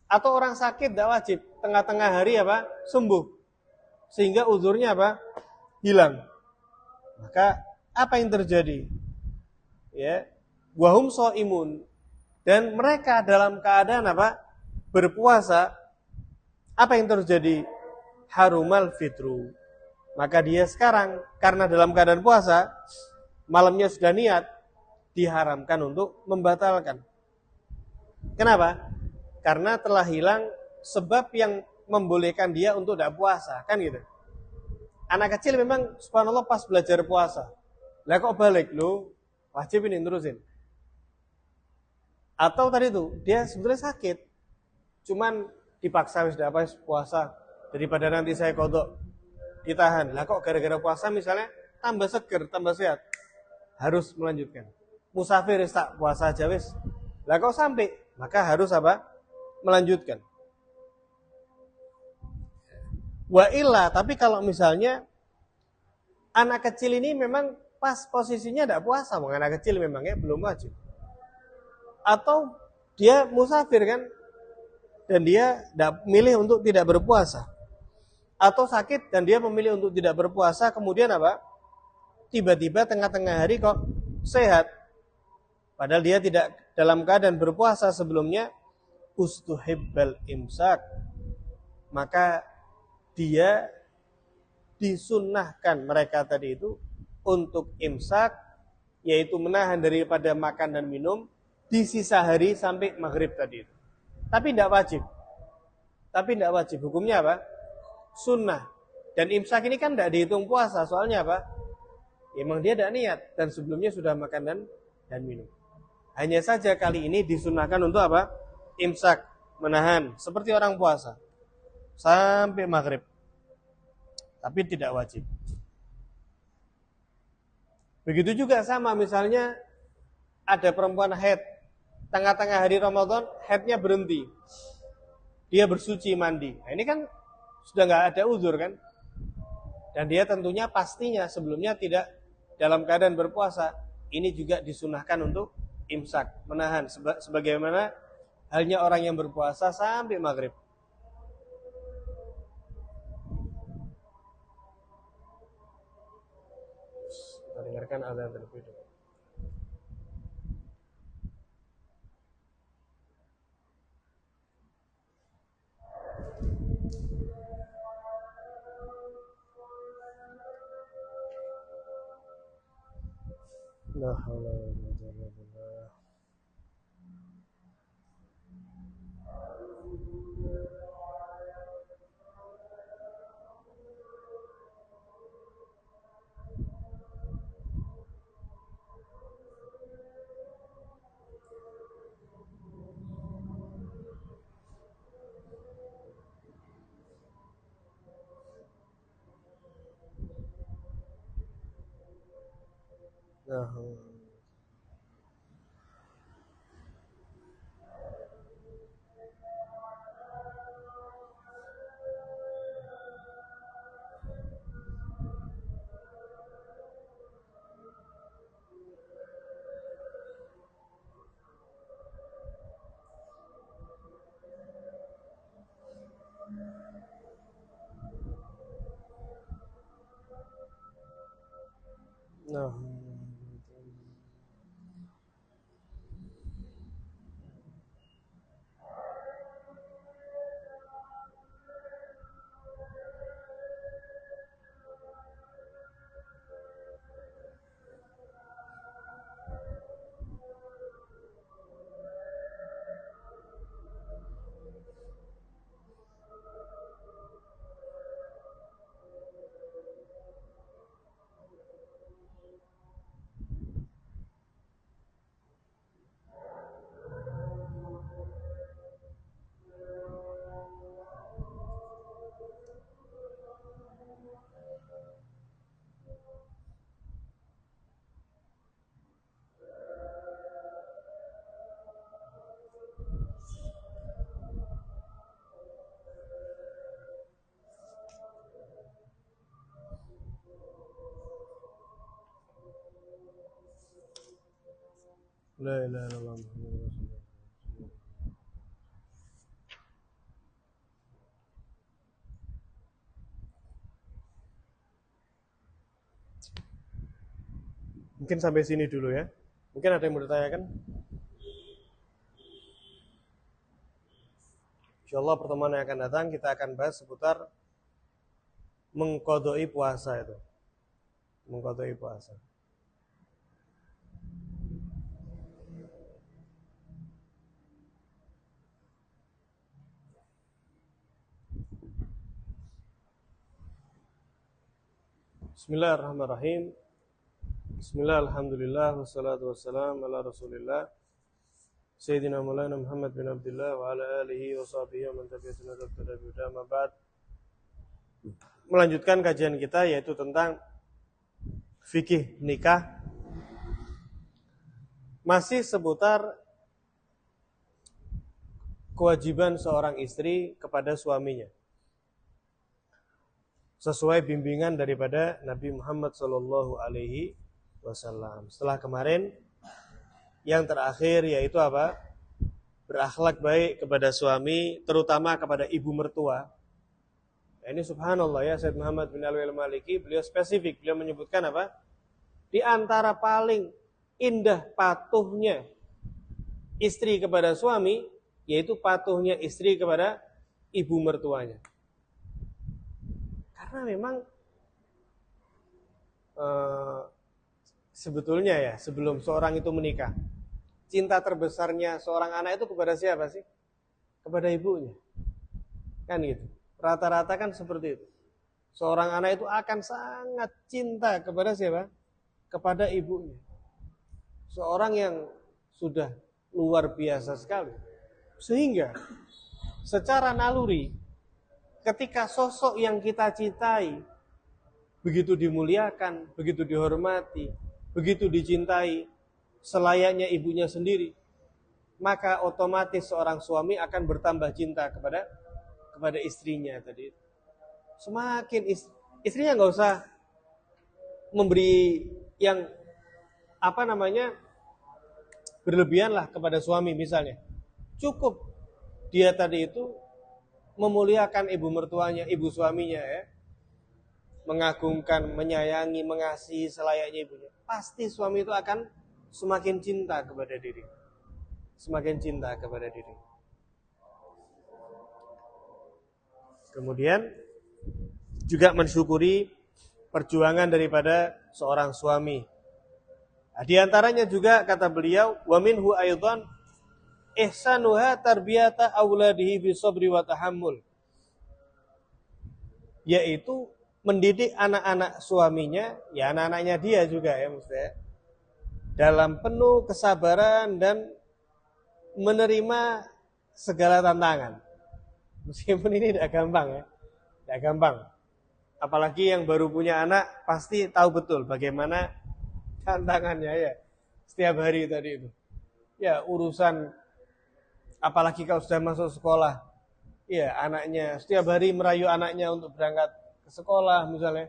S1: Atau orang sakit tidak wajib, tengah-tengah hari sembuh, sehingga uzurnya hilang. Maka apa yang terjadi? Ya, wahum shaimun, dan mereka dalam keadaan berpuasa. Apa yang terjadi? Harumal fitru. Maka dia sekarang karena dalam keadaan puasa, malamnya sudah niat, diharamkan untuk membatalkan. Kenapa? Karena telah hilang sebab yang membolehkan dia untuk tidak puasa, kan gitu. Anak kecil memang subhanallah pas belajar puasa, Lah kok balik lu? Wajib ini terusin. Atau tadi tuh dia sebenarnya sakit, cuman dipaksa wis apa puasa daripada nanti saya kodok ditahan. Lah kok gara-gara puasa misalnya tambah seger, tambah sehat, harus melanjutkan. Musafir tak puasa aja wis. Lah kok sampai, maka harus apa? Melanjutkan. Wa illa, tapi kalau misalnya anak kecil ini memang pas posisinya tidak puasa, anak kecil memangnya belum wajib. Atau dia musafir kan, dan dia milih untuk tidak berpuasa. Atau sakit dan dia memilih untuk tidak berpuasa, kemudian apa? Tiba-tiba tengah-tengah hari kok sehat. Padahal dia tidak dalam keadaan berpuasa sebelumnya, ustuhibbal imsak. Maka dia disunnahkan mereka tadi itu untuk imsak, yaitu menahan daripada makan dan minum di sisa hari sampai maghrib tadi itu. Tapi tidak wajib. Hukumnya apa? Sunnah. Dan imsak ini kan tidak dihitung puasa. Soalnya apa? Emang dia tidak niat dan sebelumnya sudah makan dan minum. Hanya saja kali ini disunahkan untuk apa? Imsak, menahan seperti orang puasa sampai maghrib. Tapi tidak wajib. Begitu juga sama misalnya ada perempuan haid, tengah-tengah hari Ramadan haidnya berhenti, dia bersuci mandi. Nah, ini kan sudah nggak ada uzur kan? Dan dia tentunya pastinya sebelumnya tidak dalam keadaan berpuasa. Ini juga disunahkan untuk imsak, menahan, sebagaimana halnya orang yang berpuasa sampai maghrib. Kita dengarkan azan terlebih dahulu. La haula wa la quwwata illa billah. La haula. Nah, la ilaha illallah Muhammadur Rasulullah. Mungkin sampai sini dulu ya. Mungkin ada yang mau ditanyakan? Insyaallah pertemuan yang akan datang kita akan bahas seputar mengqadai puasa itu. Mengqadai puasa. Bismillahirrahmanirrahim. Bismillah, alhamdulillah, wassalatu wassalam ala rasulillah Sayyidina Maulana Muhammad bin Abdullah wa ala alihi wa sahbihi wa man tabi'atuna ila yaumil amma ba'd. Melanjutkan kajian kita yaitu tentang fikih nikah. Masih seputar kewajiban seorang istri kepada suaminya, sesuai bimbingan daripada Nabi Muhammad sallallahu alaihi wasallam. Setelah kemarin yang terakhir yaitu apa? Berakhlak baik kepada suami, terutama kepada ibu mertua. Nah, ini subhanallah ya, Sayyid Muhammad bin Alwi al-Maliki, beliau spesifik, beliau menyebutkan apa? Di antara paling indah patuhnya istri kepada suami, yaitu patuhnya istri kepada ibu mertuanya. Karena memang sebetulnya ya, sebelum seorang itu menikah, cinta terbesarnya seorang anak itu kepada siapa sih? Kepada ibunya. Kan gitu. Rata-rata kan seperti itu. Seorang anak itu akan sangat cinta kepada siapa? Kepada ibunya. Seorang yang sudah luar biasa sekali. Sehingga secara naluri, ketika sosok yang kita cintai begitu dimuliakan, begitu dihormati, begitu dicintai selayaknya ibunya sendiri, maka otomatis seorang suami akan bertambah cinta kepada istrinya tadi. Semakin istrinya nggak usah memberi yang berlebihan lah kepada suami misalnya. Cukup dia tadi itu memuliakan ibu mertuanya, ibu suaminya ya, mengagungkan, menyayangi, mengasihi selayaknya ibunya. Pasti suami itu akan semakin cinta kepada diri. Semakin cinta kepada diri. Kemudian juga mensyukuri perjuangan daripada seorang suami. Nah, di antaranya juga kata beliau, wa minhu aidan ihsanuha tarbiyata auladihi bisabri wa tahammul. Yaitu mendidik anak-anak suaminya, ya anak-anaknya dia juga ya maksudnya, dalam penuh kesabaran dan menerima segala tantangan. Meskipun ini tidak gampang ya, tidak gampang. Apalagi yang baru punya anak pasti tahu betul bagaimana tantangannya ya. Setiap hari tadi itu. Ya urusan, apalagi kalau sudah masuk sekolah. Ya anaknya, setiap hari merayu anaknya untuk berangkat ke sekolah misalnya.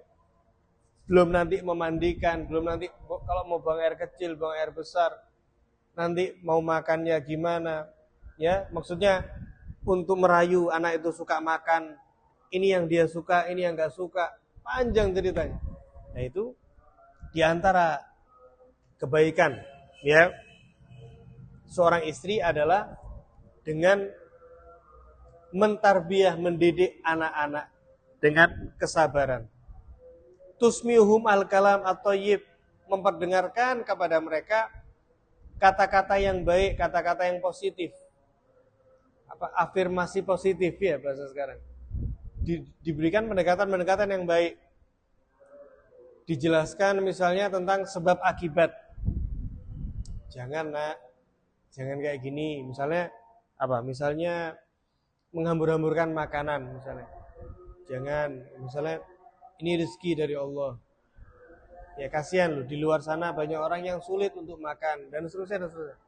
S1: Belum nanti memandikan, belum nanti kalau mau buang air kecil, buang air besar, nanti mau makannya gimana, ya maksudnya untuk merayu anak itu suka makan, ini yang dia suka, ini yang nggak suka, panjang ceritanya. Nah itu diantara kebaikan, ya seorang istri adalah dengan mentarbiyah, mendidik anak-anak dengan kesabaran. Tusmihum al-kalam at-thayyib, memperdengarkan kepada mereka kata-kata yang baik, kata-kata yang positif. Afirmasi positif ya bahasa sekarang. Diberikan pendekatan-pendekatan yang baik. Dijelaskan misalnya tentang sebab akibat. Jangan nak, jangan kayak gini. Misalnya Misalnya menghambur-hamburkan makanan misalnya. Jangan, misalnya ini rezeki dari Allah. Ya kasihan loh, di luar sana banyak orang yang sulit untuk makan dan seterusnya dan seterusnya.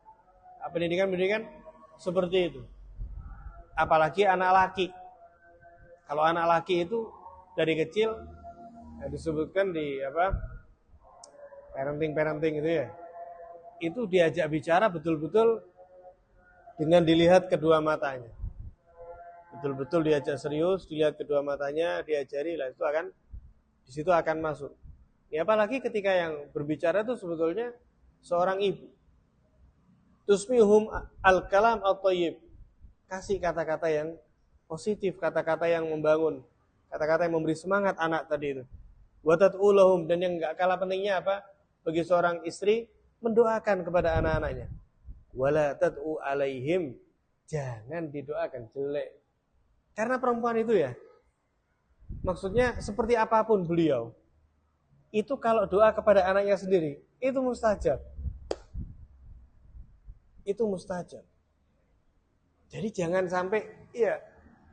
S1: Pendidikan seperti itu. Apalagi anak laki. Kalau anak laki itu dari kecil ya disebutkan di parenting itu ya. Itu diajak bicara betul-betul dengan dilihat kedua matanya. Betul-betul diajak serius, dilihat kedua matanya, diajari lah, di situ akan masuk. Ya apalagi ketika yang berbicara itu sebetulnya seorang ibu. Tusmihum al-kalam at-thayyib. Kasih kata-kata yang positif, kata-kata yang membangun, kata-kata yang memberi semangat anak tadi itu. Wa tad'ulahum, dan yang enggak kalah pentingnya bagi seorang istri mendoakan kepada anak-anaknya. Wala tad'u alaihim, jangan didoakan jelek. Karena perempuan itu ya, maksudnya seperti apapun beliau, itu kalau doa kepada anaknya sendiri, itu mustajab. Itu mustajab. Jadi jangan sampai, iya,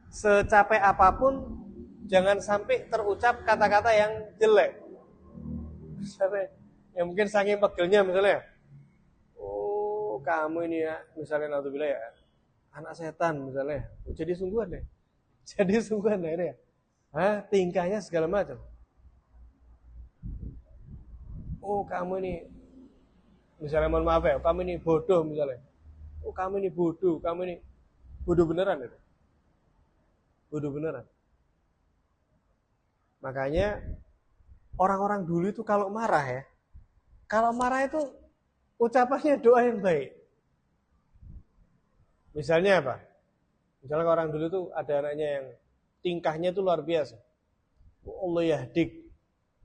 S1: secapek apapun, jangan sampai terucap kata-kata yang jelek. Misalnya, yang mungkin saking pegelnya misalnya, oh kamu ini ya, misalnya naudzubillah ya, anak setan misalnya, jadi sungguhan deh. Jadi sungguhan deh ya. Tingkahnya segala macam. Oh kamu ini, misalnya mohon maaf ya, kamu ini bodoh misalnya. Oh kamu ini bodoh beneran itu. Bodoh beneran. Makanya orang-orang dulu itu kalau marah ya, kalau marah itu ucapannya doa yang baik. Misalnya apa? Misalnya orang dulu tuh ada anaknya yang tingkahnya itu luar biasa. Allah yahdik.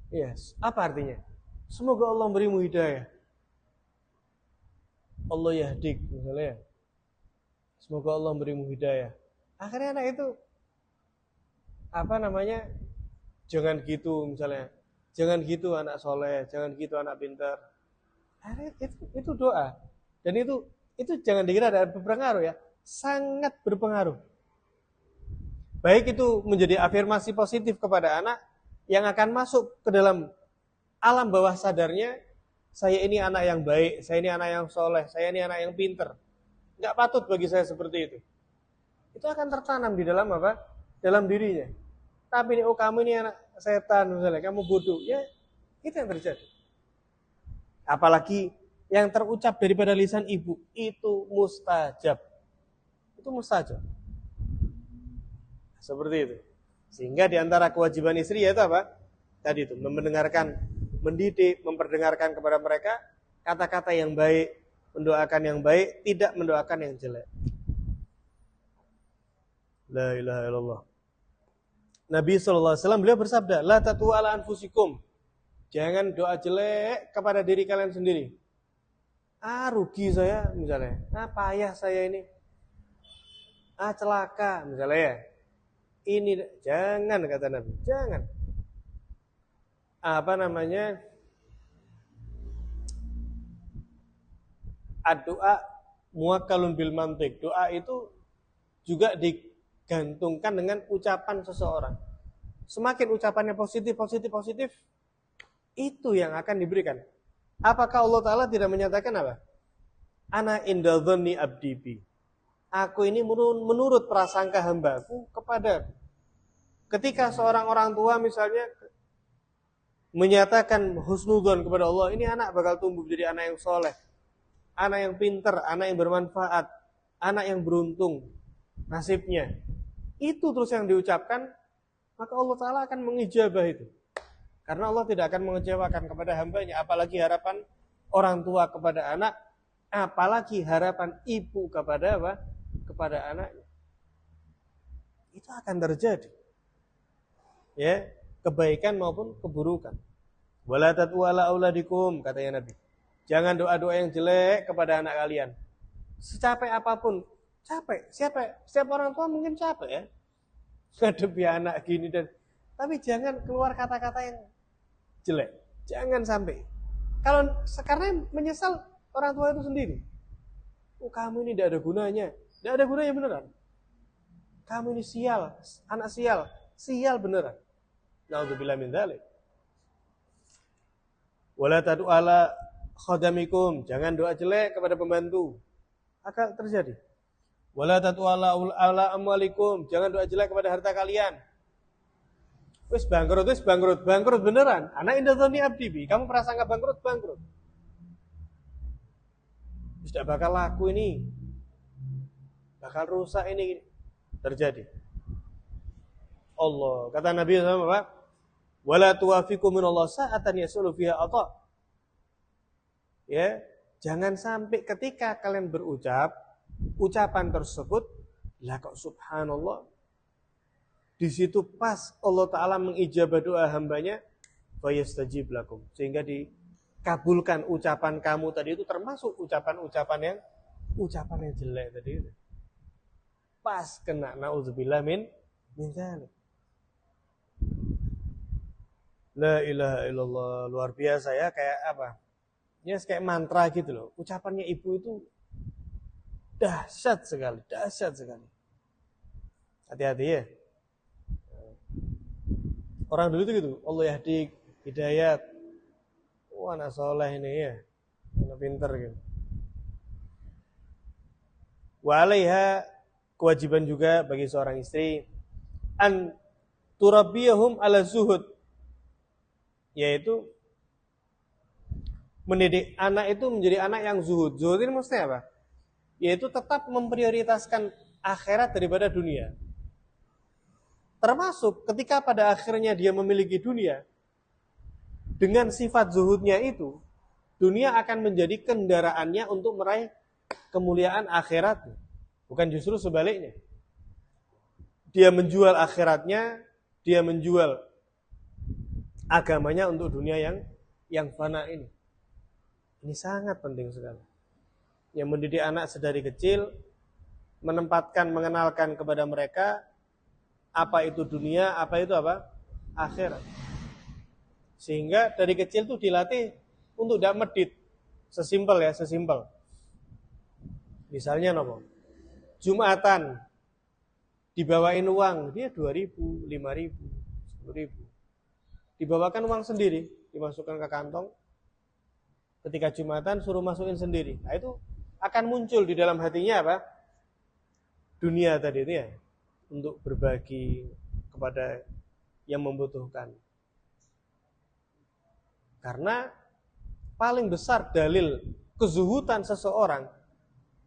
S1: Yes. Apa artinya? Semoga Allah berimu hidayah. Allah yahdik misalnya. Semoga Allah berimu hidayah. Akhirnya anak itu jangan gitu misalnya. Jangan gitu anak soleh, jangan gitu anak pintar. Akhirnya itu doa. Dan itu jangan dikira ada berpengaruh ya. Sangat berpengaruh. Baik itu menjadi afirmasi positif kepada anak yang akan masuk ke dalam alam bawah sadarnya, saya ini anak yang baik, saya ini anak yang soleh, saya ini anak yang pinter. Nggak patut bagi saya seperti itu. Itu akan tertanam di dalam apa? Dalam dirinya. Tapi oh kamu ini anak setan misalnya, kamu bodoh. Ya, itu yang terjadi. Apalagi yang terucap daripada lisan ibu, itu mustajab. Itu mustajab. Seperti itu. Sehingga di antara kewajiban istri yaitu apa? Tadi itu, mendengarkan, mendidik, memperdengarkan kepada mereka kata-kata yang baik, mendoakan yang baik, tidak mendoakan yang jelek. La ilaha illallah. Nabi SAW beliau bersabda, la tatu ala anfusikum. Jangan doa jelek kepada diri kalian sendiri. Rugi saya misalnya. Payah saya ini. Celaka misalnya ya. Ini jangan kata Nabi, jangan. Doa muwakkalun bil mantiq. Doa itu juga digantungkan dengan ucapan seseorang. Semakin ucapannya positif, itu yang akan diberikan. Apakah Allah Ta'ala tidak menyatakan apa? Ana inda dhanni abdi bi. Aku ini menurut prasangka hambaku kepada. Ketika seorang orang tua misalnya menyatakan husnudzon kepada Allah, ini anak bakal tumbuh menjadi anak yang soleh, anak yang pinter, anak yang bermanfaat, anak yang beruntung nasibnya. Itu terus yang diucapkan, maka Allah Ta'ala akan mengijabah itu. Karena Allah tidak akan mengecewakan kepada hambanya, apalagi harapan orang tua kepada anak, apalagi harapan ibu kepada apa? Kepada anaknya. Itu akan terjadi. Ya, kebaikan maupun keburukan. Wala tatu ala auladikum, katanya Nabi. Jangan doa-doa yang jelek kepada anak kalian. Secapek apapun, capek. Setiap orang tua mungkin capek ya. Ngadepi anak gini tapi jangan keluar kata-kata yang jelek. Jangan sampai. Karena menyesal orang tua itu sendiri. Oh, kamu ini tidak ada gunanya. Tidak ada gunanya beneran. Kamu ini sial, anak sial. Sial beneran. Na'udzubillah min dzalik. Wala tad'u ala khadamikum. Jangan doa jelek kepada pembantu. Akan terjadi. Wala tad'u ala amwalikum. Jangan doa jelek kepada harta kalian. Wis bangkrut beneran. Anak inda dzanni abdi bi. Kamu prasangka bangkrut. Tidak bakal laku ini. Bakal rusak ini. Terjadi. Allah. Kata Nabi SAW apa? Wala tuwafiqu minallah sa'atan yasulu fiha ata. Ya, jangan sampai ketika kalian berucap, ucapan tersebut, lah kok subhanallah, di situ pas Allah Ta'ala mengijabah doa hambanya, fayastajib lakum. Sehingga dikabulkan ucapan kamu tadi itu termasuk ucapan yang jelek tadi itu. Pas kena na'udzubillah min dzalik. La ilaha illallah, luar biasa ya, kayak apa? Ya kayak mantra gitu loh. Ucapannya ibu itu dahsyat sekali, dahsyat sekali. Hati-hati ya. Orang dulu itu gitu, Allah yahdik, hidayat. Wah, anak soleh ini ya, anak pinter gitu. Wa alaiha, kewajiban juga bagi seorang istri an turabiyahum ala zuhud, yaitu mendidik anak itu menjadi anak yang zuhud. Zuhud ini maksudnya apa? Yaitu tetap memprioritaskan akhirat daripada dunia. Termasuk ketika pada akhirnya dia memiliki dunia, dengan sifat zuhudnya itu, dunia akan menjadi kendaraannya untuk meraih kemuliaan akhirat. Bukan justru sebaliknya. Dia menjual akhiratnya, dia menjual agamanya untuk dunia yang fana ini. Ini sangat penting sekali. Yang mendidik anak sedari kecil, menempatkan, mengenalkan kepada mereka apa itu dunia, apa itu apa? Akhirat. Sehingga dari kecil tuh dilatih untuk tidak medit. Sesimpel ya, sesimpel. Misalnya nopo, Jumatan dibawain uang, dia 2.000, 5.000, 10.000. Dibawakan uang sendiri, dimasukkan ke kantong. Ketika Jumatan suruh masukin sendiri. Nah itu akan muncul di dalam hatinya apa? Dunia tadi itu ya, untuk berbagi kepada yang membutuhkan. Karena paling besar dalil kezuhudan seseorang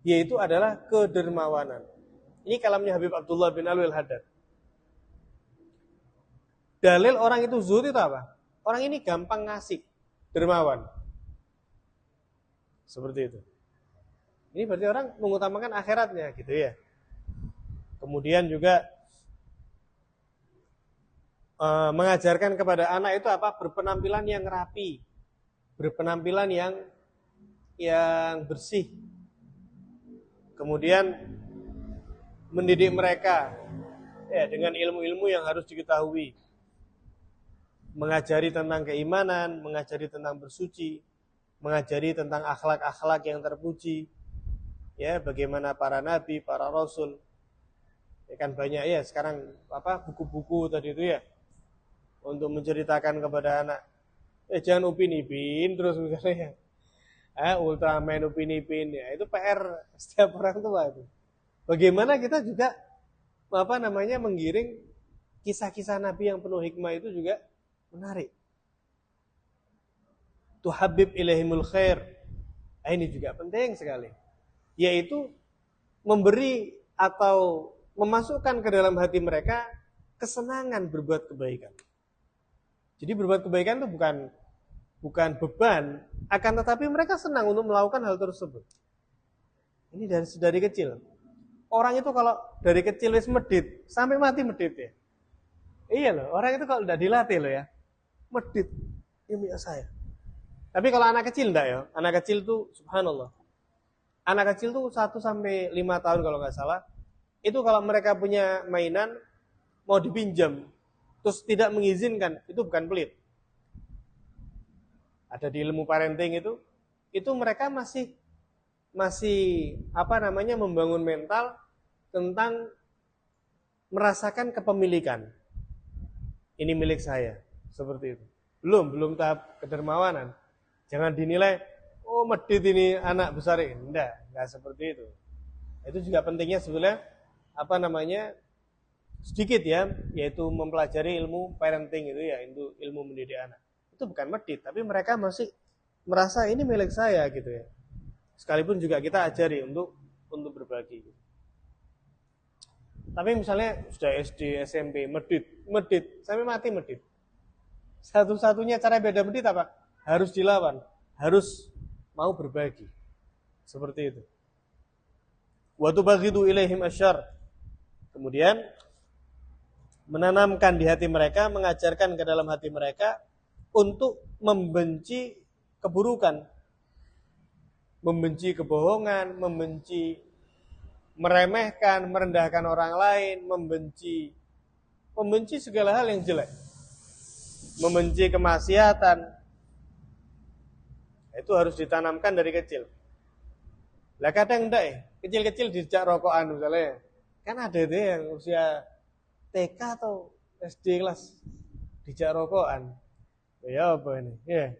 S1: yaitu adalah kedermawanan. Ini kalamnya Habib Abdullah bin Alwi Al-Haddad. Dalil orang itu zuhud itu apa? Orang ini gampang ngasih, dermawan. Seperti itu. Ini berarti orang mengutamakan akhiratnya gitu ya. Kemudian juga mengajarkan kepada anak itu apa? Berpenampilan yang rapi, berpenampilan yang bersih. Kemudian mendidik mereka ya dengan ilmu-ilmu yang harus diketahui. Mengajari tentang keimanan, mengajari tentang bersuci, mengajari tentang akhlak-akhlak yang terpuji. Ya, bagaimana para nabi, para rasul. Ya kan banyak ya sekarang apa buku-buku tadi itu ya. Untuk menceritakan kepada anak, jangan upin ipin terus misalnya, Ultraman upin ipin ya itu PR setiap orang tua itu. Bagaimana kita juga menggiring kisah-kisah Nabi yang penuh hikmah itu juga menarik. Tuhabib ilaihimul khair, ini juga penting sekali, yaitu memberi atau memasukkan ke dalam hati mereka kesenangan berbuat kebaikan. Jadi berbuat kebaikan itu bukan beban, akan tetapi mereka senang untuk melakukan hal tersebut. Ini dari kecil. Orang itu kalau dari kecil wis medit, sampai mati medit ya. Iya loh, orang itu kalau tidak dilatih loh ya, medit. Ini saya. Tapi kalau anak kecil enggak ya. Anak kecil tuh subhanallah. Anak kecil tuh 1 sampai 5 tahun kalau nggak salah. Itu kalau mereka punya mainan mau dipinjam terus tidak mengizinkan, itu bukan pelit. Ada di ilmu parenting itu mereka masih membangun mental tentang merasakan kepemilikan. Ini milik saya, seperti itu. Belum tahap kedermawanan. Jangan dinilai, medit ini anak besar ini. Enggak seperti itu. Itu juga pentingnya sebenarnya sedikit ya, yaitu mempelajari ilmu parenting itu ya, ilmu mendidik anak. Itu bukan medit, tapi mereka masih merasa ini milik saya gitu ya. Sekalipun juga kita ajari untuk berbagi. Tapi misalnya sudah SD, SMP, medit, sampai mati medit. Satu-satunya cara beda medit apa? Harus dilawan, harus mau berbagi. Seperti itu. Wa tubaghidu ilaihim asyarr. Kemudian menanamkan di hati mereka, mengajarkan ke dalam hati mereka untuk membenci keburukan, membenci kebohongan, meremehkan, merendahkan orang lain, membenci segala hal yang jelek. membenci kemaksiatan. Itu harus ditanamkan dari kecil. Lah kadang enggak ya, kecil-kecil dijak rokokan misalnya. Kan ada itu yang usia TK atau SD kelas dijak rokokan. Ya apa ini? Ya.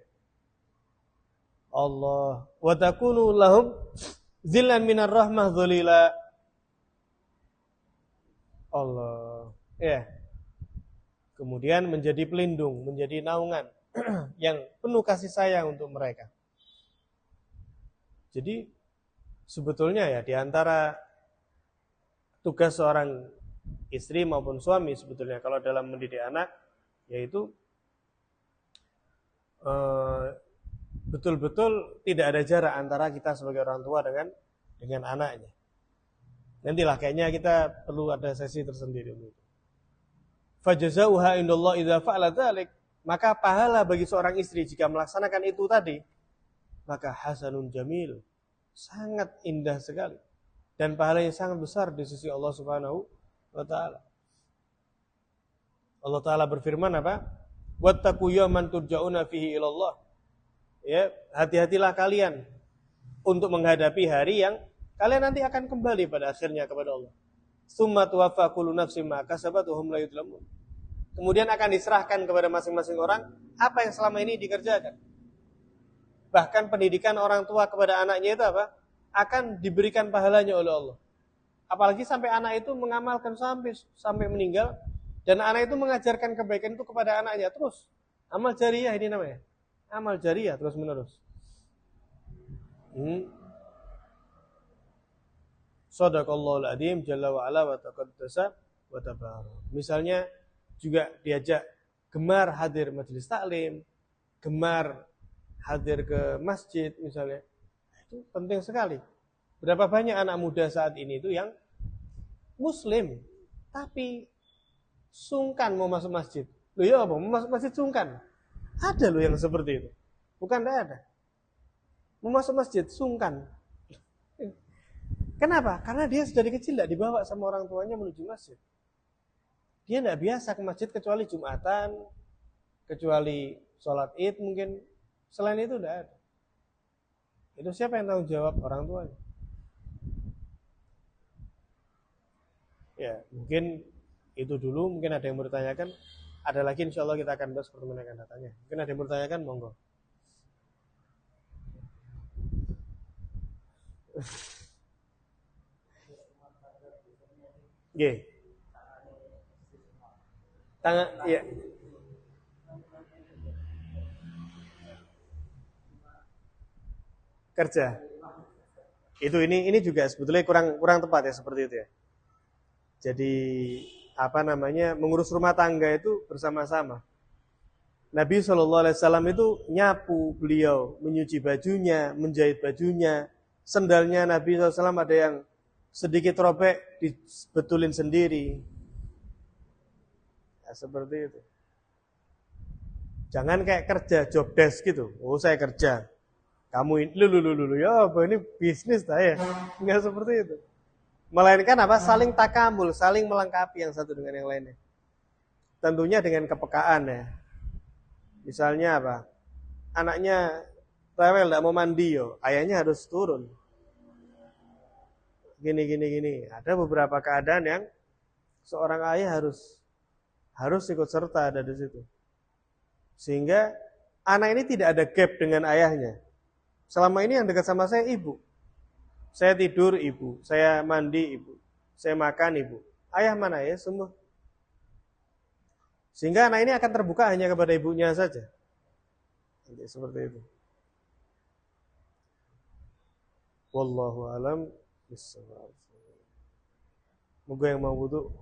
S1: Allah wa takunu lahum zillan minar rahmah dzulila. Allah. Ya. Kemudian menjadi pelindung, menjadi naungan yang penuh kasih sayang untuk mereka. Jadi sebetulnya ya di antara tugas seorang istri maupun suami sebetulnya kalau dalam mendidik anak yaitu betul-betul tidak ada jarak antara kita sebagai orang tua dengan anaknya. Nantilah kayaknya kita perlu ada sesi tersendiri untuk itu. Fajazauha indallah idza fa'ala dzalik, maka pahala bagi seorang istri jika melaksanakan itu tadi, maka hasanun jamil, sangat indah sekali dan pahalanya sangat besar di sisi Allah Subhanahu wa taala. Allah taala berfirman apa? Wattaqu yawman turja'una fihi ilallah. Ya, hati-hatilah kalian untuk menghadapi hari yang kalian nanti akan kembali pada akhirnya kepada Allah. Summa tuwaffa kullu nafsin ma kasabat wa hum la yuzlamun. Kemudian akan diserahkan kepada masing-masing orang apa yang selama ini dikerjakan. Bahkan pendidikan orang tua kepada anaknya itu apa? Akan diberikan pahalanya oleh Allah. Apalagi sampai anak itu mengamalkan sampai meninggal dan anak itu mengajarkan kebaikan itu kepada anaknya terus. Amal jariyah ini namanya. Amal jariyah terus menerus. Shadaqallahul adzim jalla wa ala wa taqaddasa wa tabarak. Misalnya juga diajak gemar hadir majelis taklim, gemar hadir ke masjid misalnya. Itu penting sekali. Berapa banyak anak muda saat ini itu yang muslim tapi sungkan mau masuk masjid. Loh ya apa? Mau masuk masjid sungkan. Ada loh yang seperti itu. Bukan tidak ada. Mau masuk masjid sungkan. Kenapa? Karena dia dari kecil tidak dibawa sama orang tuanya menuju masjid. Dia tidak biasa ke masjid kecuali Jumatan, kecuali sholat Id mungkin. Selain itu tidak ada. Itu siapa yang tanggung jawab? Orang tuanya. Ya, mungkin itu dulu. Mungkin ada yang bertanyakan. Ada lagi insya Allah kita akan bahas pertemuan akan datanya. Mungkin ada yang bertanyakan, monggo. Oke. Tangan, ya. Kerja. Ini juga sebetulnya kurang tepat ya seperti itu ya. Jadi apa namanya mengurus rumah tangga itu bersama-sama. Nabi SAW itu nyapu beliau, menyuci bajunya, menjahit bajunya, sendalnya Nabi SAW ada yang sedikit robek dibetulin sendiri. Ya, seperti itu. Jangan kayak kerja job desk gitu. Oh saya kerja, kamu ini lu ya apa ini bisnis ya? Enggak seperti itu. Melainkan apa? Saling takamul, saling melengkapi yang satu dengan yang lainnya. Tentunya dengan kepekaan ya. Misalnya apa? Anaknya rewel tidak mau mandi ayahnya harus turun. Gini. Ada beberapa keadaan yang seorang ayah harus ikut serta ada di situ. Sehingga anak ini tidak ada gap dengan ayahnya. Selama ini yang dekat sama saya ibu. Saya tidur ibu, saya mandi ibu, saya makan ibu. Ayah mana ya semua. Sehingga anak ini akan terbuka hanya kepada ibunya saja. Jadi seperti itu. Wallahu alam bissawab. Moga yang mau wudu